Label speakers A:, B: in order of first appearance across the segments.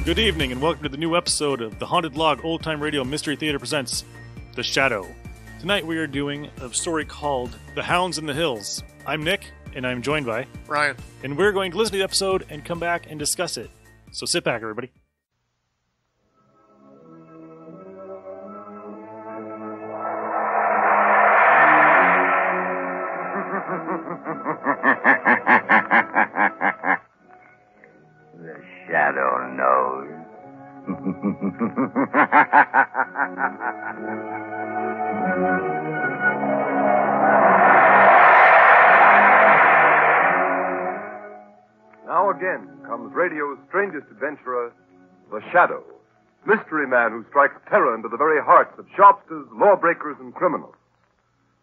A: Good evening, and welcome to the new episode of the Haunted Log Old Time Radio Mystery Theater presents The Shadow. Tonight we are doing a story called The Hounds in the Hills. I'm Nick, and I'm joined by
B: Ryan.
A: And we're going to listen to the episode and come back and discuss it. So sit back, everybody.
C: The shadow knows.
D: Now again comes radio's strangest adventurer, the Shadow, mystery man who strikes terror into the very hearts of shopsters, lawbreakers, and criminals.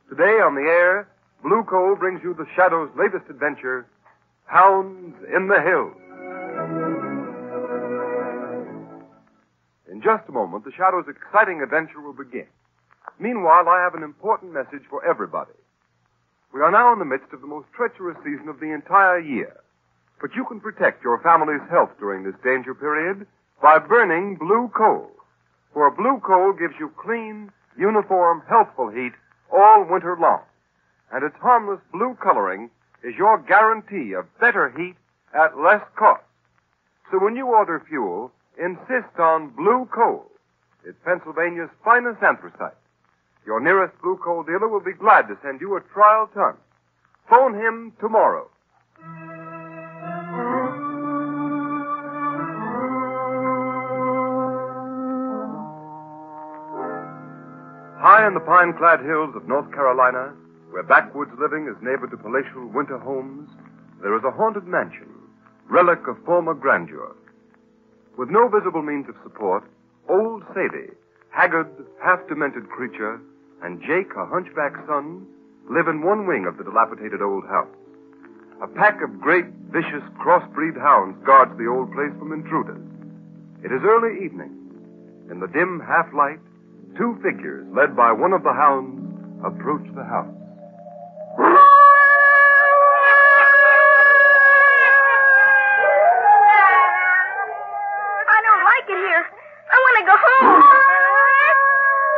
D: Today on the air, Blue Coal brings you the Shadow's latest adventure, Hounds in the Hills. In just a moment, the Shadow's exciting adventure will begin. Meanwhile, I have an important message for everybody. We are now in the midst of the most treacherous season of the entire year. But you can protect your family's health during this danger period by burning blue coal. For blue coal gives you clean, uniform, healthful heat all winter long. And its harmless blue coloring is your guarantee of better heat at less cost. So when you order fuel, insist on blue coal. It's Pennsylvania's finest anthracite. Your nearest blue coal dealer will be glad to send you a trial ton. Phone him tomorrow. High in the pine-clad hills of North Carolina, where backwoods living is neighbor to palatial winter homes, there is a haunted mansion, relic of former grandeur. With no visible means of support, old Sadie, haggard, half-demented creature, and Jake, a hunchback son, live in one wing of the dilapidated old house. A pack of great, vicious, crossbreed hounds guards the old place from intruders. It is early evening. In the dim half-light, two figures, led by one of the hounds, approach the house.
E: I don't like it here. I want to go home.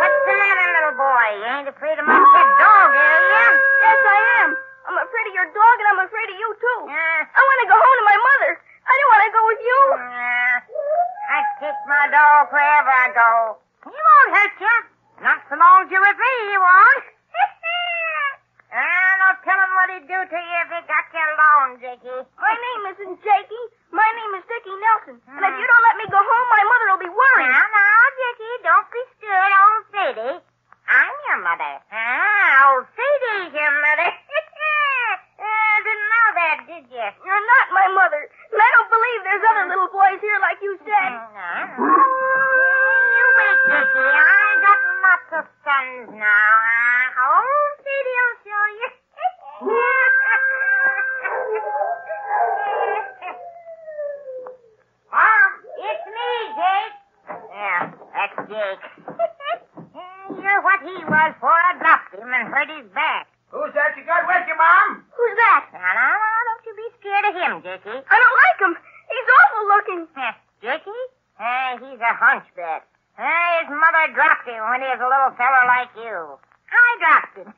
F: What's the matter, little boy? You ain't afraid of my pet dog, are you?
E: Yes, I am. I'm afraid of your dog, and I'm afraid of you, too. I want to go home to my mother. I don't want to go with you.
F: I take my dog wherever I go. He won't hurt you. Not so long as you're with me, he won't. No telling what he'd do to you if he got you alone, Jakey.
E: My name isn't Jakey. My name is Dickie Nelson. And if you don't let me go home, my mother will be worried.
F: Now, Jakey, don't be scared, old Sadie. I'm your mother. Old Sadie's your mother. Didn't know that, did you?
E: You're not my mother. And I don't believe there's other little boys here like you said.
F: You wait, Jakey. I got lots of sons now. Old Sadie will show you. It's me, Jake. Yeah, that's Jake. You're what he was before I dropped him and hurt his back.
G: Who's that you got with you, Mom?
E: Who's that?
F: Now, don't you be scared of him, Jakey.
E: I don't like him. He's awful looking.
F: Jakey? He's a hunchback. His mother dropped him when he was a little fellow like you. I dropped him.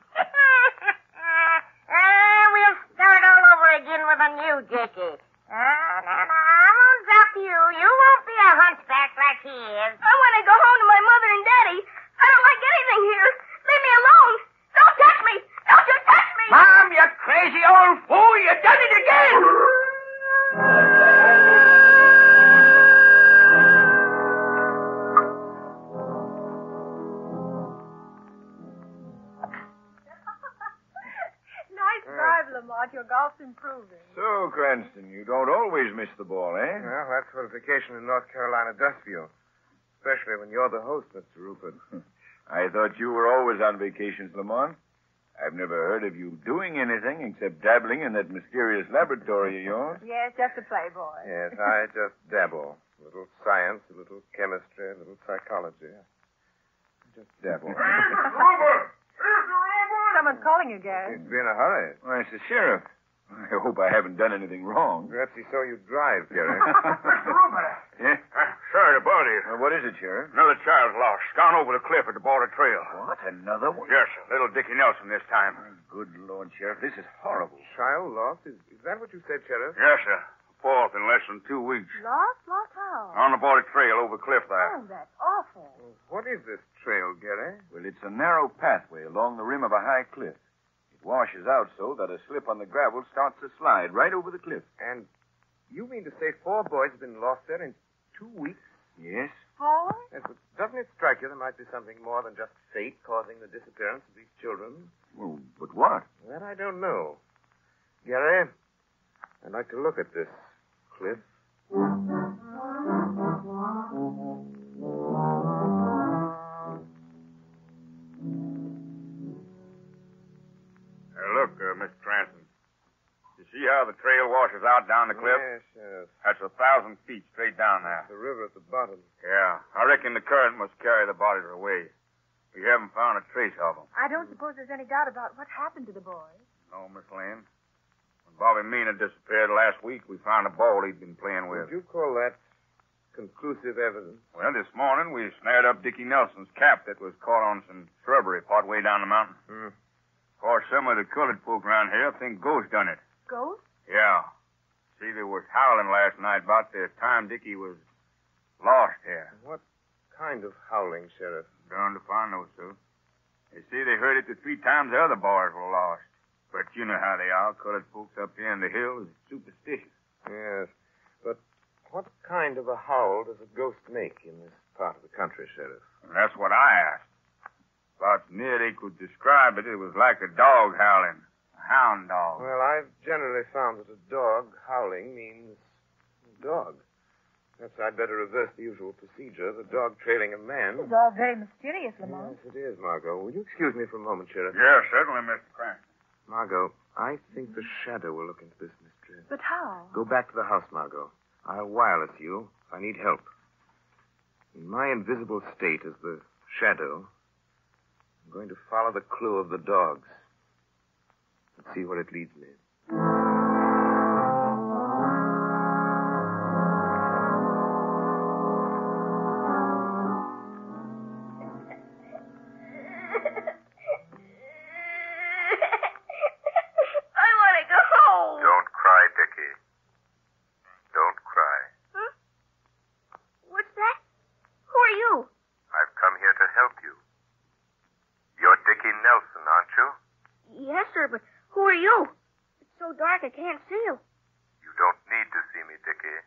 F: We'll start all over again with a new Jakey. I won't drop you. You won't be a hunchback like he is.
E: I want to go home to my mother and daddy. I don't like anything here. Leave me alone. Don't touch me. Don't you touch me.
G: Mom, you crazy old fool. You done it again.
H: Lamont, your golf's improving.
I: So, Cranston, you don't always miss the ball, eh?
J: Well, that's what a vacation in North Carolina does for you. Especially when you're the host, Mr. Rupert.
I: I thought you were always on vacations, Lamont. I've never heard of you doing anything except dabbling in that mysterious laboratory of yours.
H: Yes, just a playboy.
J: Yes, I just dabble. A little science, a little chemistry, a little psychology. Just dabble.
H: Someone's calling you, Gary.
J: He'd be in a hurry.
I: Why, it's the sheriff. I hope I haven't done anything wrong.
J: Perhaps he saw you drive, Gary.
G: Mr. Rupert.
I: Yeah?
G: Sorry to bother you.
I: What is it, Sheriff?
G: Another child's lost. Gone over the cliff at the border trail.
I: What? Another one?
G: Yes, sir. Little Dickie Nelson this time.
I: Good Lord, Sheriff. This is horrible.
J: Child lost? Is that what you said, Sheriff?
G: Yes, sir. Fourth in less than 2 weeks.
H: Lost? Lost how?
G: On the border trail over the cliff there.
H: Oh, that's awful.
J: What is this trail, Gary?
I: Well, it's a narrow pathway along the rim of a high cliff. It washes out so that a slip on the gravel starts to slide right over the cliff.
J: And you mean to say 4 boys have been lost there in 2 weeks?
I: Yes?
H: 4?
J: Yes, but doesn't it strike you there might be something more than just fate causing the disappearance of these children?
I: Well, but what?
J: That I don't know. Gary, I'd like to look at this cliff.
G: Look, Mr. Cranston. You see how the trail washes out down the cliff?
J: Yes, yes.
G: That's 1,000 feet straight down there.
J: The river at the bottom.
G: Yeah. I reckon the current must carry the bodies away. We haven't found a trace of them.
H: I don't suppose there's any doubt about what happened to the boys.
G: No, Miss Lane. When Bobby Meena disappeared last week, we found a ball he'd been playing with.
J: Would you call that conclusive evidence?
G: Well, this morning we snared up Dickie Nelson's cap that was caught on some shrubbery partway down the mountain. Of course, some of the colored folk around here think ghosts done it.
H: Ghosts?
G: Yeah. See, they was howling last night about the time Dickie was lost here.
J: What kind of howling, Sheriff?
G: Darned if I know, sir. They say they heard it the 3 times the other boys were lost. But you know how they are. Colored folks up here in the hills are superstitious.
J: Yes. But what kind of a howl does a ghost make in this part of the country, Sheriff?
G: And that's what I asked. About near they could describe it, it was like a dog howling. A hound dog.
J: Well, I've generally found that a dog howling means dog. Perhaps I'd better reverse the usual procedure. The dog trailing a man.
H: It's all very mysterious, Lamont.
J: Yes, it is, Margot. Will you excuse me for a moment, Sheriff?
G: Yes, certainly, Mr. Cranston.
J: Margot, I think the shadow will look into this mystery.
H: But how?
J: Go back to the house, Margot. I'll wireless you if I need help. In my invisible state as the shadow, I'm going to follow the clue of the dogs and see where it leads me.
E: I want to go home.
C: Don't cry, Dickie. Don't cry.
E: Huh? What's that? Who are you?
C: I've come here to help you. You're Dickie Nelson, aren't you?
E: Yes, sir, but who are you? It's so dark I can't see you.
C: You don't need to see me, Dickie.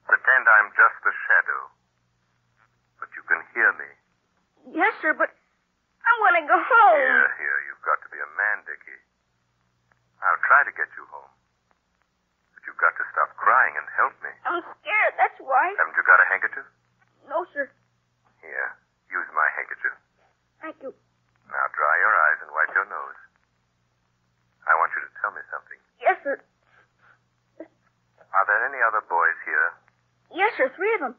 C: Pretend I'm just a shadow. But you can hear me.
E: Yes, sir, but I want to go home.
C: Here, you've got to be a man, Dickie. I'll try to get you home. But you've got to stop crying and help me.
E: I'm scared, that's why.
C: Haven't you got a handkerchief?
E: No, sir.
C: Here, use my handkerchief.
E: Thank you.
C: Now dry your eyes and wipe your nose. I want you to tell me something.
E: Yes, sir.
C: Are there any other boys here?
E: Yes, sir, 3 of them.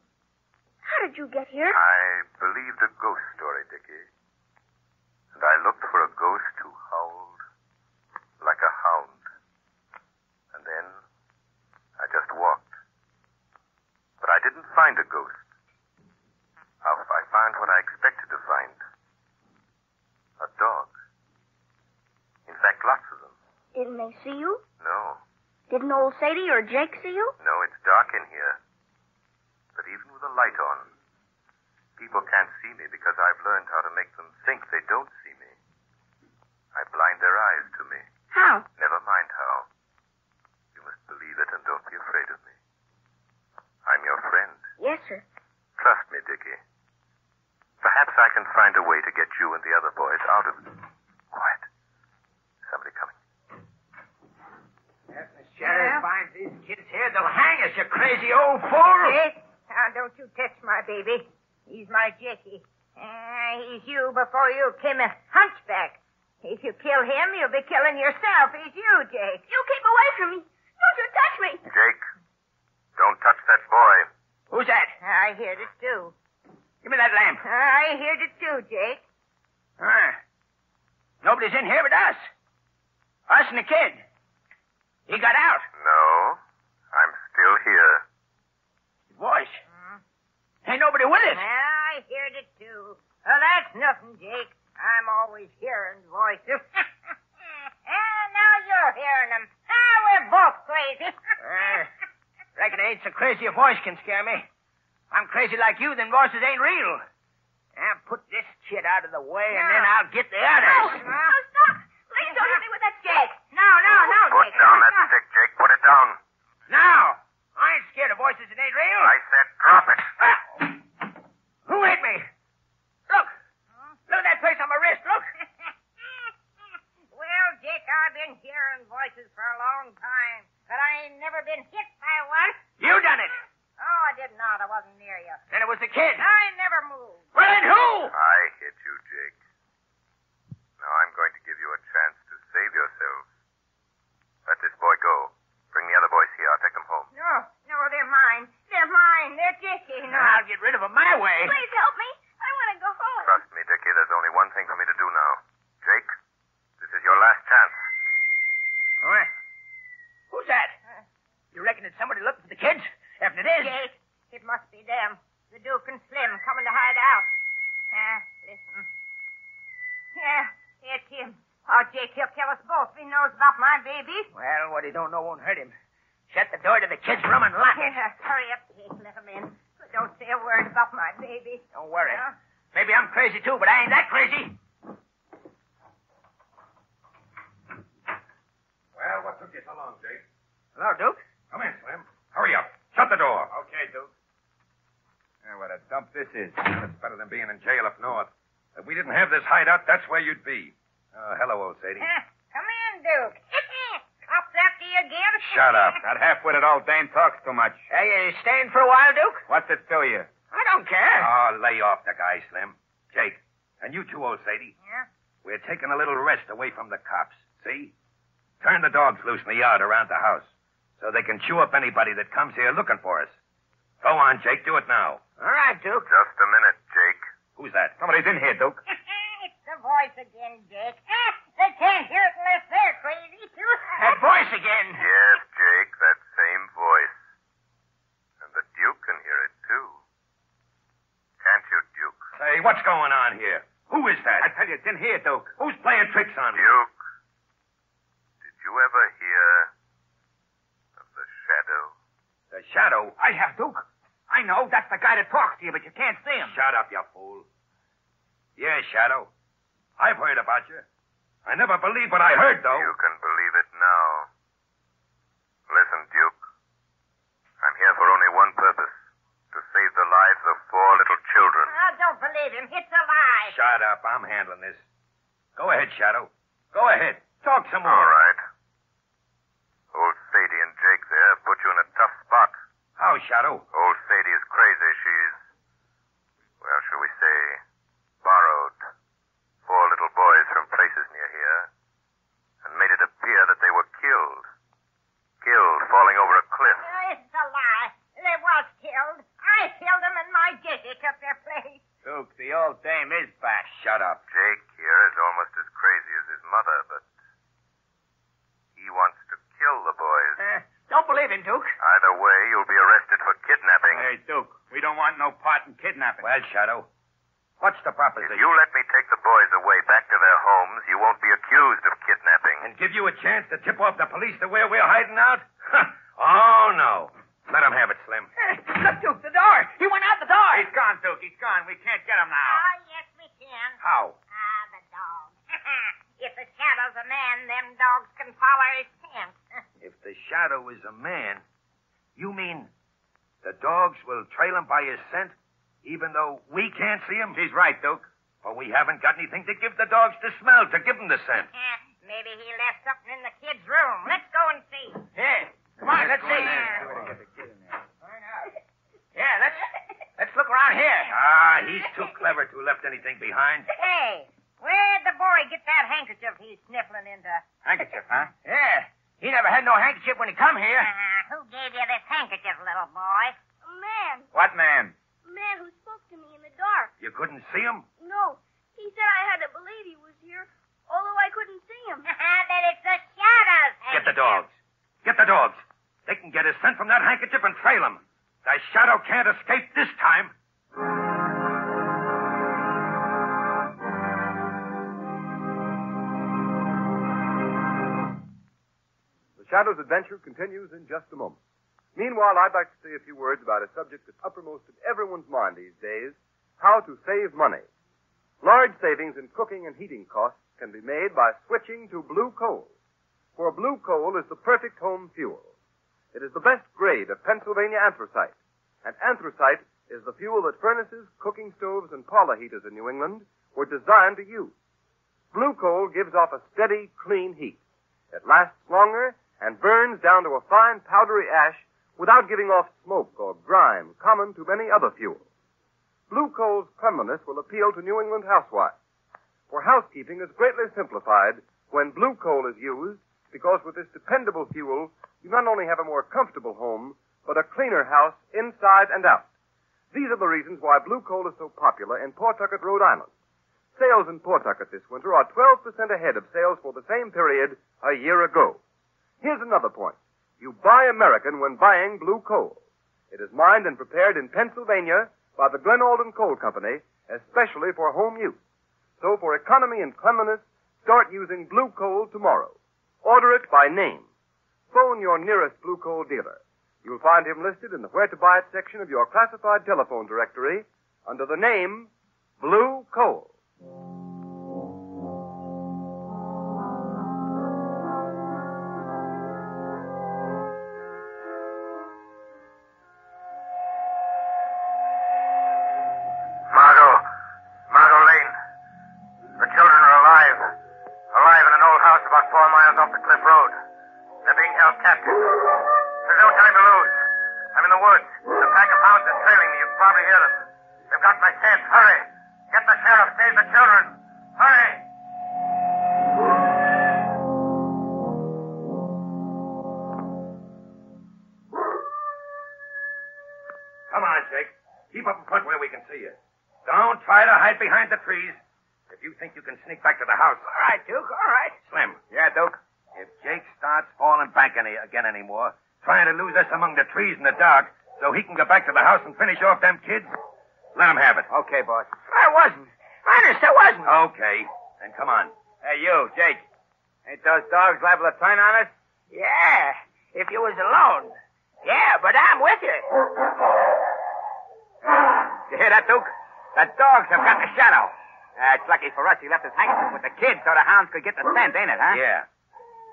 E: How did you get here?
C: I believed a ghost story, Dickie. And I looked for a ghost who howled like a hound. And then I just walked. But I didn't find a ghost. I found what I expected to find. A dog. In fact, lots of them.
E: Didn't they see you?
C: No.
E: Didn't old Sadie or Jake see you?
C: No, it's dark in here. But even with a light on, people can't see me because I've learned how to make them think they don't see me. I blind their eyes to me.
E: How?
C: Never mind how. You must believe it and don't be afraid of me. I'm your friend.
E: Yes, sir.
C: Trust me, Dickie. Perhaps I can find a way to get you and the other boys out of it. Quiet. Somebody coming.
G: If the sheriff finds these kids here, they'll hang us, you crazy old fool.
F: Jake, now don't you touch my baby. He's my Jackie. He's you before you came a hunchback. If you kill him, you'll be killing yourself. He's you, Jake.
E: You keep away from me. Don't you touch me.
C: Jake, don't touch that boy.
G: Who's that?
F: I heard it too.
G: Give me that lamp.
F: I heard it too, Jake.
G: Nobody's in here but us. Us and the kid.
F: He got out.
C: No, I'm still here.
F: His voice. Ain't nobody with us. I heard it, too. Well, that's nothing, Jake. I'm always hearing voices. And now you're hearing them. We're both crazy. Reckon it ain't so crazy a voice can scare me. I'm crazy like you, then voices ain't real. Now put this kid out of the way, and then I'll get the others.
E: No, stop. Please don't hit me with that stick.
F: No,
C: Put
F: Jake.
C: down that stick, Jake. Put it down.
F: Now. I ain't scared of voices that ain't real.
C: I said drop it.
F: Who hit me? Look. Look at that place on my wrist. Look. Well, Dick, I've been hearing voices for a long time, but I ain't never been hit by one. You done it. Oh, I did not. I wasn't near you. Then it was the kid. I never moved. Well, then who?
C: I hit you, Jake. Now I'm going to give you a chance to save yourselves. Let this boy go. Bring the other boys here. I'll take them home.
F: No, they're mine. They're mine. They're Dickie. No. I'll get rid of them my way.
E: Please help me. I want to go home.
C: Trust me, Dickie, there's only one thing for me to do now. Jake, this is your last chance.
F: All right. Who's that? You reckon it's somebody looking for the kids? If it is... Jake, it must be them. The Duke and Slim coming to hide out. Listen. Yeah, it's him. Oh, Jake, he'll tell us both if he knows about my baby. Well, what he don't know won't hurt him. Shut the door to the kids' room and lock it. Hurry up, Jake. Let him in. But don't say a word about my baby. Don't worry. Maybe I'm crazy, too, but I ain't that crazy.
J: Well, what took you so long, Jake?
F: Hello, Duke.
J: Come in, Slim. Hurry up. Shut the door.
G: Okay, Duke.
J: Yeah, what a dump this is. It's better than being in jail up north. If we didn't have this hideout, that's where you'd be. Hello, old Sadie.
F: Come in, Duke. Cops after you again?
J: Shut up.
G: That half-witted old dame talks too much.
F: Hey, you staying for a while, Duke?
G: What's it to you?
F: I don't care.
J: Oh, lay off the guy, Slim. Jake, and you too, old Sadie.
F: Yeah?
J: We're taking a little rest away from the cops. See? Turn the dogs loose in the yard around the house so they can chew up anybody that comes here looking for us. Go on, Jake. Do it now.
F: All right, Duke.
C: Just a minute, Jake.
J: Who's that?
G: Somebody's in here, Duke.
F: It's the voice again, Jake. They can't hear it unless they're crazy, too. That voice again.
C: Yes, Jake, that same voice. And the Duke can hear it, too. Can't you, Duke?
J: Say, what's going on here? Who is that?
G: I tell you, it's in here, Duke.
J: Who's playing tricks on me?
C: Duke, did you ever hear of the Shadow?
J: The Shadow?
G: I have, Duke. I know. That's the guy that talks to you, but you can't see him.
J: Shut up, you fool. Yeah, Shadow. I've heard about you. I never believed what I heard, though.
C: You can believe it now. Listen, Duke. I'm here for only one purpose. To save the lives of 4 little children.
F: I don't believe him. It's a lie.
J: Shut up. I'm handling this. Go ahead, Shadow. Go ahead. Talk some more.
C: All right. Old Sadie and Jake there put you in a tough spot.
J: How, Shadow?
C: Old Sadie is crazy. She's, well, shall we say, borrowed 4 little boys from places near here and made it appear that they were killed. Killed falling over a cliff.
F: It's a lie. They was killed. I killed them and my Dickie took their place.
G: Duke, the old dame is back.
J: Shut up.
C: Jake here is almost as crazy as his mother, but he wants to kill the boys.
F: Don't believe him, Duke.
C: Either way, you'll be arrested for kidnapping.
G: Hey, Duke, we don't want no part in kidnapping.
J: Well, Shadow, what's the
C: If
J: proposition?
C: you let me take the boys away back to their homes, you won't be accused of kidnapping.
J: And give you a chance to tip off the police to where we're hiding out? Oh, no. Let him have it, Slim.
F: Look, Duke, the door. He went out the door.
G: He's gone, Duke. He's gone. We can't get him now.
F: Oh, yes, we can.
J: How?
F: The dog. If the Shadow's a man, them dogs can follow his scent.
J: If the Shadow is a man, you mean the dogs will trail him by his scent, even though we can't see him?
G: He's right, Duke.
J: For we haven't got anything to give the dogs to smell, to give them the scent.
F: Maybe he left something in the kid's room. Let's go and see.
G: Yeah.
F: Come on, let's see.
G: Yeah, let's look around here.
J: He's too clever to have left anything behind.
F: Hey, where'd the boy get that handkerchief he's sniffling into?
G: Handkerchief, huh?
F: Yeah.
G: He never had no handkerchief when he come here.
F: Who gave you this handkerchief, little boy?
E: A man.
G: What man?
E: A man who spoke to me in the dark.
J: You couldn't see him?
E: No. He said I had to believe he was here, although I couldn't see him.
F: Then it's the Shadow's
J: Get the dogs.
B: Get the dogs. They can get his scent from that handkerchief and trail him. The shadow can't escape this time.
D: The Shadow's adventure continues in just a moment. Meanwhile, I'd like to say a few words about a subject that's uppermost in everyone's mind these days, how to save money. Large savings in cooking and heating costs can be made by switching to blue coal. For blue coal is the perfect home fuel. It is the best grade of Pennsylvania anthracite, and anthracite is the fuel that furnaces, cooking stoves, and parlor heaters in New England were designed to use. Blue coal gives off a steady, clean heat. It lasts longer and burns down to a fine, powdery ash without giving off smoke or grime common to many other fuels. Blue coal's cleanliness will appeal to New England housewives. For housekeeping is greatly simplified when blue coal is used, because with this dependable fuel, you not only have a more comfortable home, but a cleaner house inside and out. These are the reasons why blue coal is so popular in Pawtucket, Rhode Island. Sales in Pawtucket this winter are 12% ahead of sales for the same period a year ago. Here's another point. You buy American when buying blue coal. It is mined and prepared in Pennsylvania by the Glen Alden Coal Company, especially for home use. So for economy and cleanliness, start using blue coal tomorrow. Order it by name. Phone your nearest blue coal dealer. You'll find him listed in the Where to Buy It section of your classified telephone directory under the name Blue Coal.
C: Margot Lane. The children are alive. Alive in an old house about 4 miles off the Cliff Road. They're being held captive. There's no time to lose. I'm in the woods. The pack of hounds is trailing me. You can probably hear them. They've got my scent. Hurry. Get the sheriff. Save the children. Hurry.
B: Come on, Jake. Keep up in front where we can see you. Don't try to hide behind the trees. If you think you can sneak back to the house.
F: All right, Duke, all right.
B: Slim.
J: Yeah, Duke?
B: If Jake starts falling back again anymore, trying to lose us among the trees in the dark so he can go back to the house and finish off them kids, let him have it.
J: Okay, boss.
F: I wasn't. Honest, I wasn't.
B: Okay. Then come on.
J: Hey, you, Jake. Ain't those dogs liable to turn on us?
F: Yeah, if you was alone. Yeah, but I'm with you.
J: You hear that, Duke? The dogs have got the shadow. It's lucky for us he left his handkerchief with the kids so the hounds could get the scent, ain't it, huh?
B: Yeah.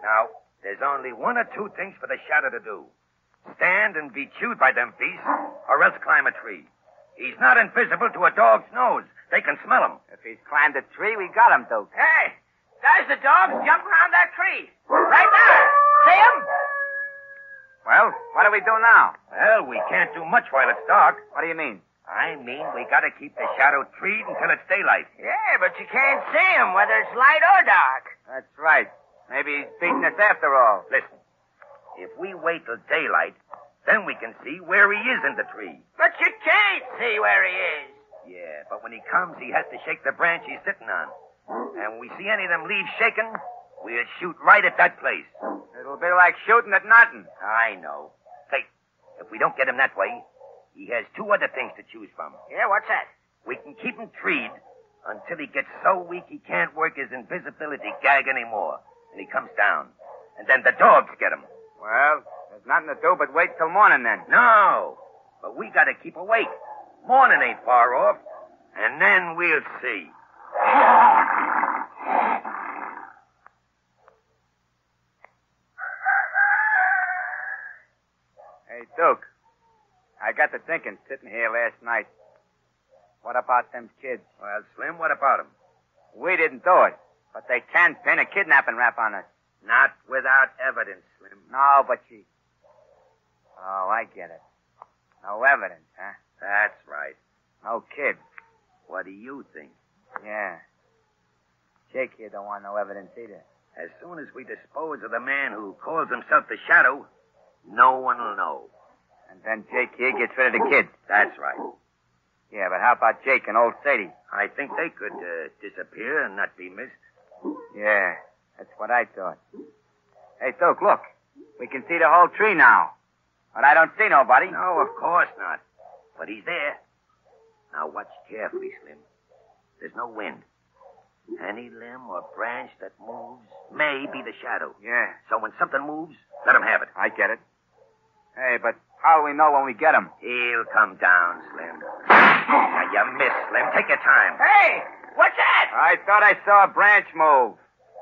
B: Now, there's only one or two things for the shadow to do. Stand and be chewed by them beasts, or else climb a tree. He's not invisible to a dog's nose. They can smell him.
J: If he's climbed a tree, we got him, Duke.
F: Hey, there's the dogs jumping around that tree. Right there. See 'em?
J: Well, what do we do now?
B: Well, we can't do much while it's dark.
J: What do you mean?
B: I mean, we gotta keep the shadow treed until it's daylight.
F: Yeah, but you can't see 'em, whether it's light or dark.
J: That's right. Maybe he's beating us after all.
B: Listen, if we wait till daylight, then we can see where he is in the tree.
F: But you can't see where he is.
B: Yeah, but when he comes, he has to shake the branch he's sitting on. And when we see any of them leaves shaking, we'll shoot right at that place.
J: It'll be like shooting at nothing.
B: I know. Say, if we don't get him that way, he has two other things to choose from.
F: Yeah, what's that?
B: We can keep him treed until he gets so weak he can't work his invisibility gag anymore. And he comes down. And then the dogs get him.
J: Well, there's nothing to do but wait till morning then.
B: No, but we gotta keep awake. Morning ain't far off. And then we'll see.
J: Hey, Duke. I got to thinking sitting here last night. What about them kids?
B: Well, Slim, what about them?
J: We didn't do it, but they can pin a kidnapping rap on us.
B: Not without evidence, Slim.
J: No, but she... Oh, I get it. No evidence, huh?
B: That's right.
J: No kids.
B: What do you think?
J: Yeah. Jake here don't want no evidence either.
B: As soon as we dispose of the man who calls himself the Shadow, no one will know.
J: And then Jake here gets rid of the kids.
B: That's right.
J: Yeah, but how about Jake and old Sadie?
B: I think they could disappear and not be missed.
J: Yeah, that's what I thought. Hey, Duke, look.
F: We can see the whole tree now. But I don't see nobody.
B: No, of course not. But he's there. Now watch carefully, Slim. There's no wind. Any limb or branch that moves may be the shadow.
F: Yeah.
B: So when something moves, let him have it.
F: I get it. Hey, but how do we know when we get him?
B: He'll come down, Slim. Now, you missed, Slim. Take your time.
F: Hey, what's that? I thought I saw a branch move.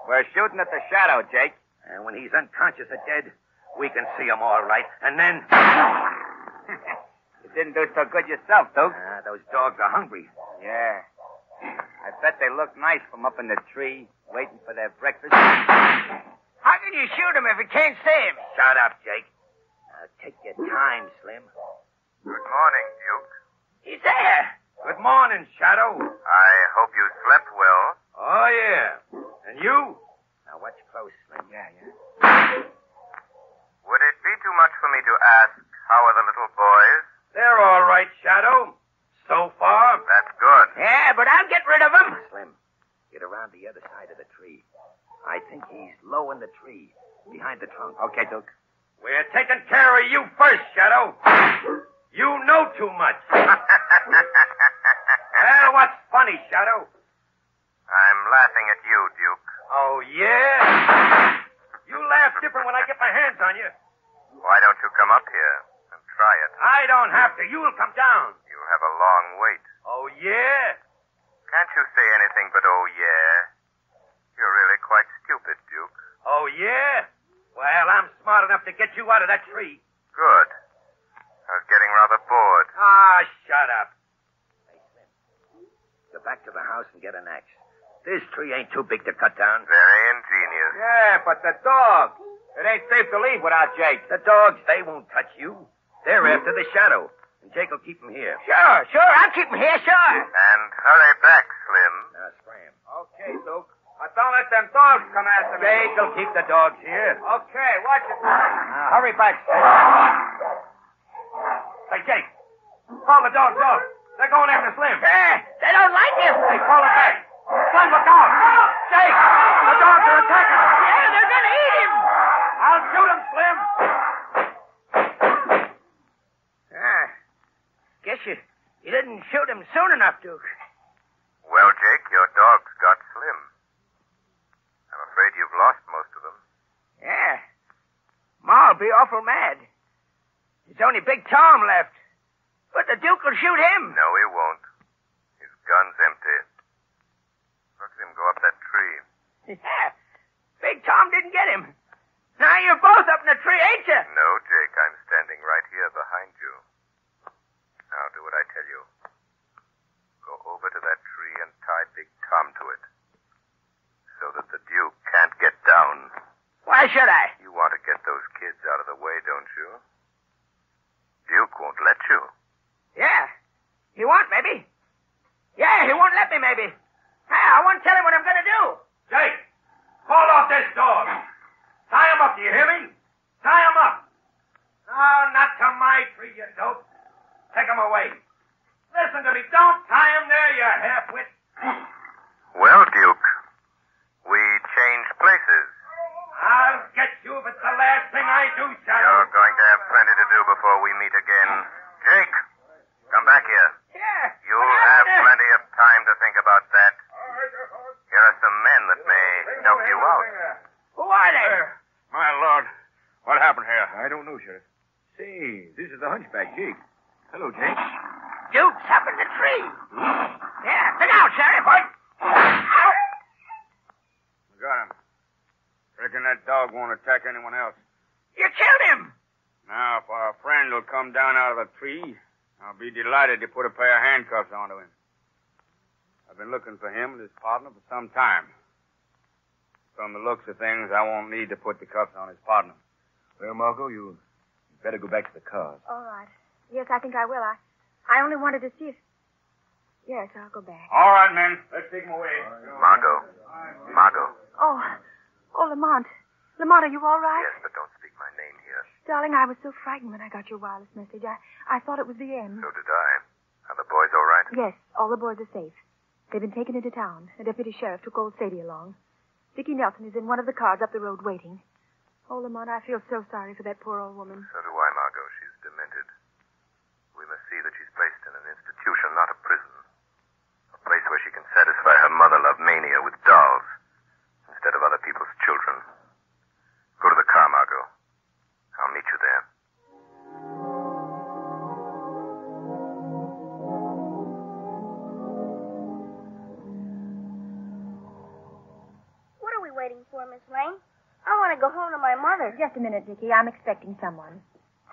F: We're shooting at the shadow, Jake.
B: And when he's unconscious or dead, we can see him all right. And then...
F: You didn't do so good yourself, Duke.
B: Those dogs are hungry.
F: Yeah. I bet they look nice from up in the tree, waiting for their breakfast. How can you shoot him if you can't see him?
B: Shut up, Jake. Now, take your time, Slim.
C: Good morning, Duke.
F: He's there.
B: Good morning, Shadow.
C: I hope you slept well.
B: Oh, yeah. And you? Now, watch close, Slim.
F: Yeah.
C: Would it be too much for me to ask, how are the little boys?
B: They're all right, Shadow. So far.
C: That's good.
F: Yeah, but I'll get rid of him.
B: Slim, get around the other side of the tree. I think he's low in the tree, behind the trunk.
F: Okay, Duke.
B: We're taking care of you first, Shadow. You know too much. Well, what's funny, Shadow?
C: I'm laughing at you, Duke.
B: Oh, yeah? You laugh different when I get my hands on you.
C: Why don't you come up here and try it?
B: I don't have to. You'll come down.
C: You'll have a long wait.
B: Oh, yeah?
C: Can't you say anything but oh, yeah? You're really quite stupid, Duke.
B: Oh, yeah? Well, I'm smart enough to get you out of that tree.
C: Good. I was getting rather bored.
B: Ah, shut up. Hey, Slim, go back to the house and get an axe. This tree ain't too big to cut down.
C: Very ingenious.
F: Yeah, but the dog. It ain't safe to leave without Jake.
B: The dogs, they won't touch you. They're after the shadow. And Jake will keep them here.
F: Sure. I'll keep him here, sure.
C: And hurry back, Slim.
B: Now, scram.
F: Okay, Duke. But don't let them dogs come after me.
B: Jake will keep the dogs here.
F: Okay, watch it.
B: Now, hurry back, Hey, Jake. Call the dogs off. They're going after Slim.
F: They don't like him.
B: Hey, call them back. Slim, look out. Jake, the dogs are attacking him.
F: Yeah, they're going to eat him.
B: I'll shoot him, Slim.
F: Guess you didn't shoot him soon enough, Duke.
C: Well, Jake, your dogs got Slim. I'm afraid you've lost most of them.
F: Yeah. Ma'll be awful mad. There's only Big Tom left. But the Duke will shoot him.
C: No, he won't. His gun's empty. Look at him go up that tree.
F: Yeah. Big Tom didn't get him. Now you're both up in the tree, ain't you?
C: No, Jake, I'm standing right here behind you. Now do what I tell you. Go over to that tree and tie Big Tom to it. So that the Duke can't get down.
F: Why should I?
C: You want to get those kids out of the way, don't you? Duke won't let you.
F: Yeah. He won't, maybe. Yeah, he won't let me, maybe. Hey, I won't tell him what I'm going to do.
B: Jake, call off this dog. Tie him up, do you hear me? Tie him up. No, not to my tree, you dope. Take him away. Listen to me. Don't tie him there, you half-wit.
C: Well, Duke, we changed places.
B: I'll get you if it's the last thing I do, Shadow.
C: You're going to have plenty to do before we meet again. Jake, come back here.
F: Yeah.
C: You'll have plenty of time to think about that. Here are some men that may help you out.
F: Who are they?
G: My Lord, what happened here?
I: I don't know, Sheriff. Say, this is the hunchback, Jake. Hello, Jake.
F: Duke's up in the tree. Yeah, look out, Sheriff.
G: Got him. Reckon that dog won't attack anyone else.
F: You killed him.
G: Now, if our friend will come down out of the tree, I'll be delighted to put a pair of handcuffs onto him. I've been looking for him and his partner for some time. From the looks of things, I won't need to put the cuffs on his partner.
I: Well, Margot, you better go back to the cars.
H: All right. Yes, I think I will. I only wanted to see if... Yes, I'll go back.
G: All right, men. Let's take him away.
C: Margot.
H: Oh, Lamont. Lamont, are you all right?
C: Yes, but don't speak my name here.
H: Darling, I was so frightened when I got your wireless message. I thought it was the end.
C: So did I. Are the boys all right?
H: Yes, all the boys are safe. They've been taken into town. The deputy sheriff took old Sadie along. Dickie Nelson is in one of the cars up the road waiting. Oh, Lamont, I feel so sorry for that poor old woman.
C: So do I, Margot. She's demented. We must see that she's placed in an institution, not a prison. A place where she can satisfy her mother-love mania with dolls instead of other people's children. Go to the car, Margot. I'll meet you there.
E: What are we waiting for, Miss Lane? I want to go home to my mother.
H: Just a minute, Dickie. I'm expecting someone.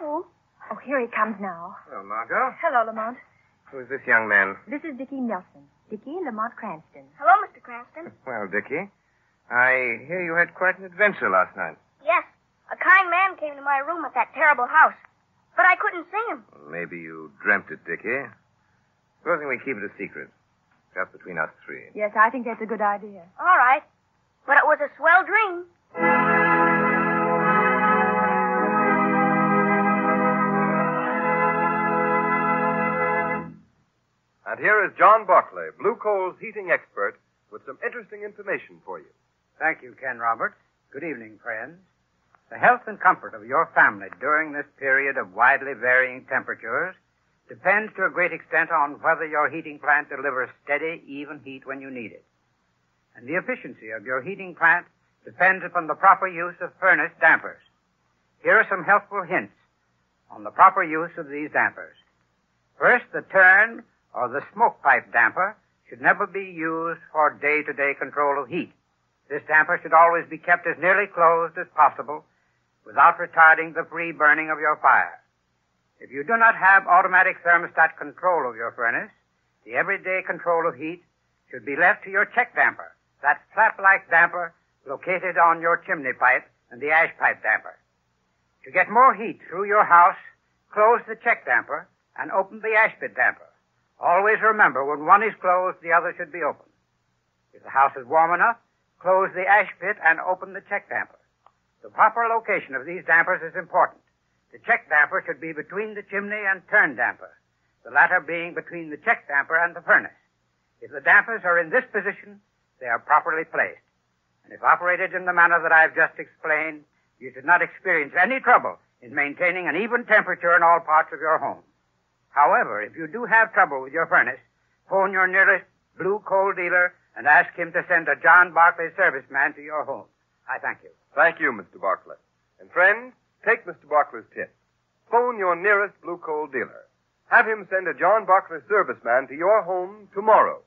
E: Who?
H: Oh, here he comes now.
J: Hello, Margot.
H: Hello, Lamont.
J: Who is this young man?
H: This is Dickie Nelson. Dickie Lamont Cranston.
E: Hello, Mr. Cranston.
J: Well, Dickie, I hear you had quite an adventure last night.
E: Yes, a kind man came to my room at that terrible house, but I couldn't see him.
J: Well, maybe you dreamt it, Dickie. Supposing we keep it a secret, just between us three.
H: Yes, I think that's a good idea.
E: All right, but it was a swell dream.
D: And here is John Barclay, Blue Coal's heating expert, with some interesting information for you.
K: Thank you, Ken Roberts. Good evening, friends. The health and comfort of your family during this period of widely varying temperatures depends to a great extent on whether your heating plant delivers steady, even heat when you need it. And the efficiency of your heating plant depends upon the proper use of furnace dampers. Here are some helpful hints on the proper use of these dampers. First, the turn or the smoke pipe damper should never be used for day-to-day control of heat. This damper should always be kept as nearly closed as possible without retarding the free burning of your fire. If you do not have automatic thermostat control of your furnace, the everyday control of heat should be left to your check damper, that flap-like damper located on your chimney pipe and the ash pipe damper. To get more heat through your house, close the check damper and open the ash pit damper. Always remember, when one is closed, the other should be open. If the house is warm enough, close the ash pit and open the check damper. The proper location of these dampers is important. The check damper should be between the chimney and turn damper, the latter being between the check damper and the furnace. If the dampers are in this position, they are properly placed. And if operated in the manner that I've just explained, you should not experience any trouble in maintaining an even temperature in all parts of your home. However, if you do have trouble with your furnace, phone your nearest Blue Coal dealer and ask him to send a John Barclay serviceman to your home. I thank you.
D: Thank you, Mr. Barclay. And friends, take Mr. Barclay's tip. Phone your nearest Blue Coal dealer. Have him send a John Barclay serviceman to your home tomorrow.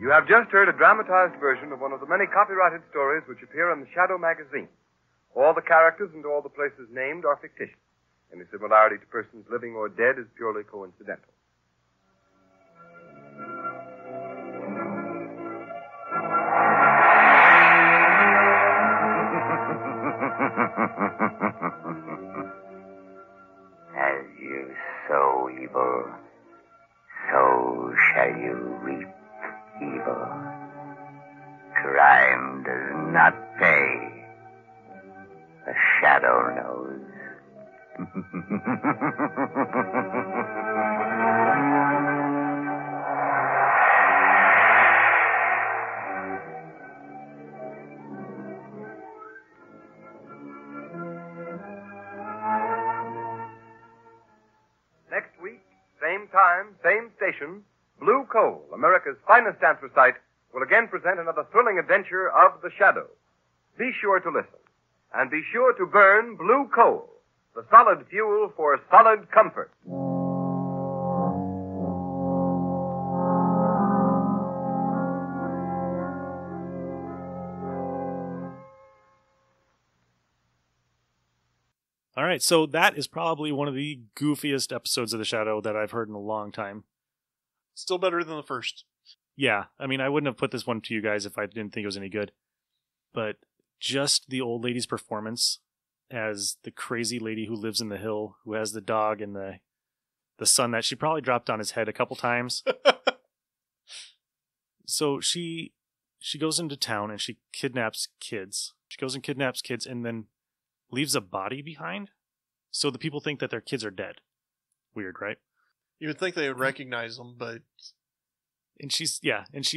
D: You have just heard a dramatized version of one of the many copyrighted stories which appear in the Shadow magazine. All the characters and all the places named are fictitious. Any similarity to persons living or dead is purely coincidental.
L: As you sow evil, so shall you reap evil. Crime does not pay. The shadow knows.
D: Next week, same time, same station, Blue Coal, America's finest anthracite, will again present another thrilling adventure of the Shadow. Be sure to listen. And be sure to burn Blue Coal, the solid fuel for solid comfort.
A: All right, so that is probably one of the goofiest episodes of The Shadow that I've heard in a long time.
M: Still better than the first.
A: Yeah, I mean, I wouldn't have put this one to you guys if I didn't think it was any good. But just the old lady's performance as the crazy lady who lives in the hill, who has the dog and the son that she probably dropped on his head a couple times. So she goes into town and she kidnaps kids. She goes and kidnaps kids and then leaves a body behind. So the people think that their kids are dead. weird, right?
M: You would think they would recognize them, but
A: And she's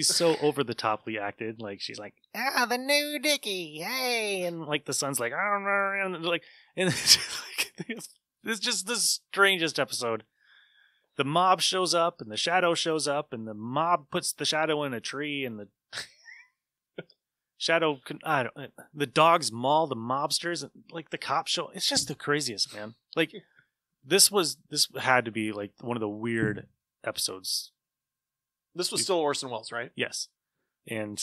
A: so over the toply acted. Like she's like, the new Dickie, hey, and like the son's like, I don't know, and like, and it's just like, it's just the strangest episode. The mob shows up, and the shadow shows up, and the mob puts the shadow in a tree, and the shadow, the dogs maul the mobsters, and like the cops show. It's just the craziest, man. Like this had to be like one of the weird episodes.
M: This was still Orson Welles, right?
A: Yes. And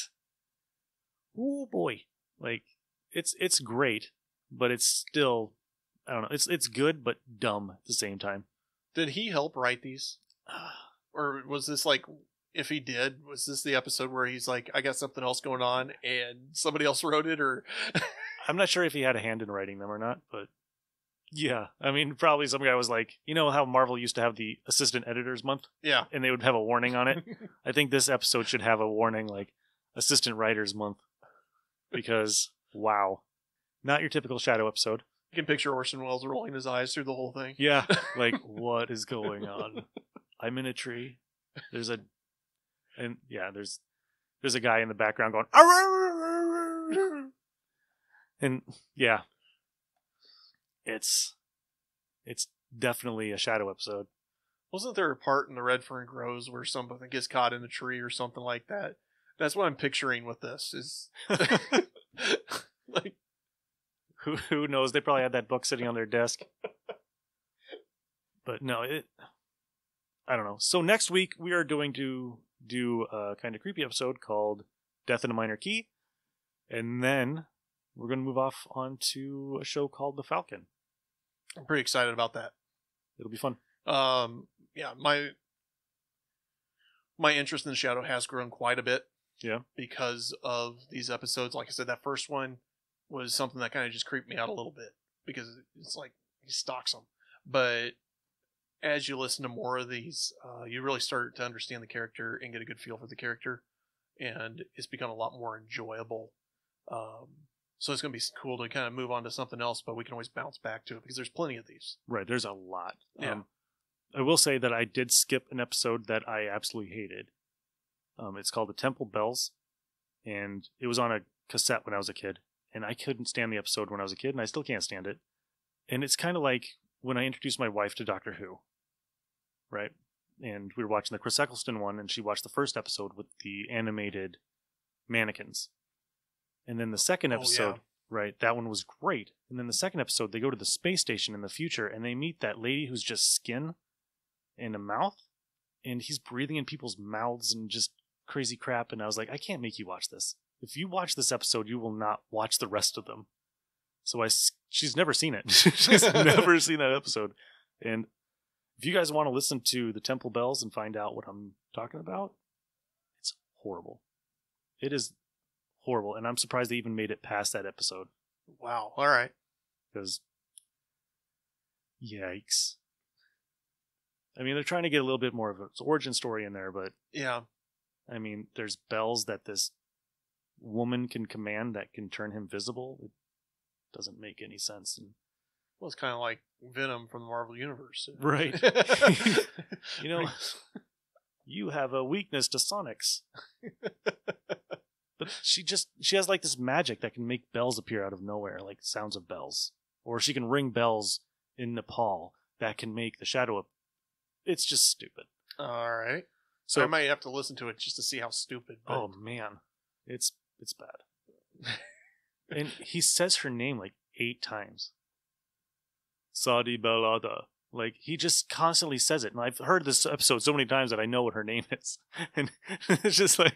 A: oh boy, like it's great, but it's still, I don't know, it's good but dumb at the same time.
M: Did he help write these? Or was this like, if he did, was this the episode where he's like, I got something else going on and somebody else wrote it? Or
A: I'm not sure if he had a hand in writing them or not, but yeah, I mean, probably some guy was like, you know how Marvel used to have the assistant editors month?
M: Yeah.
A: And they would have a warning on it. I think this episode should have a warning like assistant writers month. Because, wow. Not your typical Shadow episode.
M: You can picture Orson Welles rolling his eyes through the whole thing.
A: Yeah. Like, what is going on? I'm in a tree. There's a guy in the background going, Arr! And yeah. It's definitely a Shadow episode.
M: Wasn't there a part in the Red Fern Grows where somebody gets caught in a tree or something like that? That's what I'm picturing with this. Is like,
A: who knows? They probably had that book sitting on their desk. But no, I don't know. So next week we are going to do a kind of creepy episode called Death in a Minor Key, and then we're going to move off onto a show called The Falcon.
M: I'm pretty excited about that.
A: It'll be fun.
M: Yeah, my interest in the Shadow has grown quite a bit.
A: Yeah.
M: Because of these episodes. Like I said, that first one was something that kind of just creeped me out a little bit because it's like he stalks them. But as you listen to more of these, you really start to understand the character and get a good feel for the character, and it's become a lot more enjoyable. So it's going to be cool to kind of move on to something else, but we can always bounce back to it because there's plenty of these.
A: Right, there's a lot.
M: Yeah.
A: I will say that I did skip an episode that I absolutely hated. It's called The Temple Bells, and it was on a cassette when I was a kid, and I couldn't stand the episode when I was a kid, and I still can't stand it. And it's kind of like when I introduced my wife to Doctor Who, right? And we were watching the Chris Eccleston one, and she watched the first episode with the animated mannequins. And then the second episode, right, that one was great. And then the second episode, they go to the space station in the future, and they meet that lady who's just skin and a mouth, and he's breathing in people's mouths and just crazy crap. And I was like, I can't make you watch this. If you watch this episode, you will not watch the rest of them. So she's never seen it. She's never seen that episode. And if you guys want to listen to The Temple Bells and find out what I'm talking about, it's horrible. It is horrible, and I'm surprised they even made it past that episode.
M: Wow. All right.
A: Because, yikes. I mean, they're trying to get a little bit more of its origin story in there, but
M: yeah.
A: I mean, there's bells that this woman can command that can turn him visible. It doesn't make any sense. And,
M: well, it's kind of like Venom from the Marvel Universe.
A: Right. You know, you have a weakness to sonics. But she has like this magic that can make bells appear out of nowhere, like sounds of bells. Or she can ring bells in Nepal that can make the shadow up. It's just stupid.
M: All right. So I might have to listen to it just to see how stupid. But...
A: Oh man, it's bad. And he says her name like 8 times. Sadi Balada. Like, he just constantly says it. And I've heard this episode so many times that I know what her name is. And it's just like,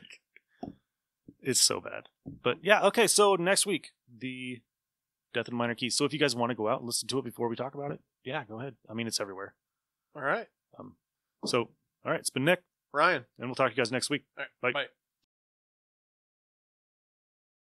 A: it's so bad. But yeah, okay, so next week, the Death in Minor Keys. So if you guys want to go out and listen to it before we talk about it, yeah, go ahead. I mean, it's everywhere.
M: All right.
A: So, all right, it's been Nick.
M: Ryan.
A: And we'll talk to you guys next week.
M: All right, bye.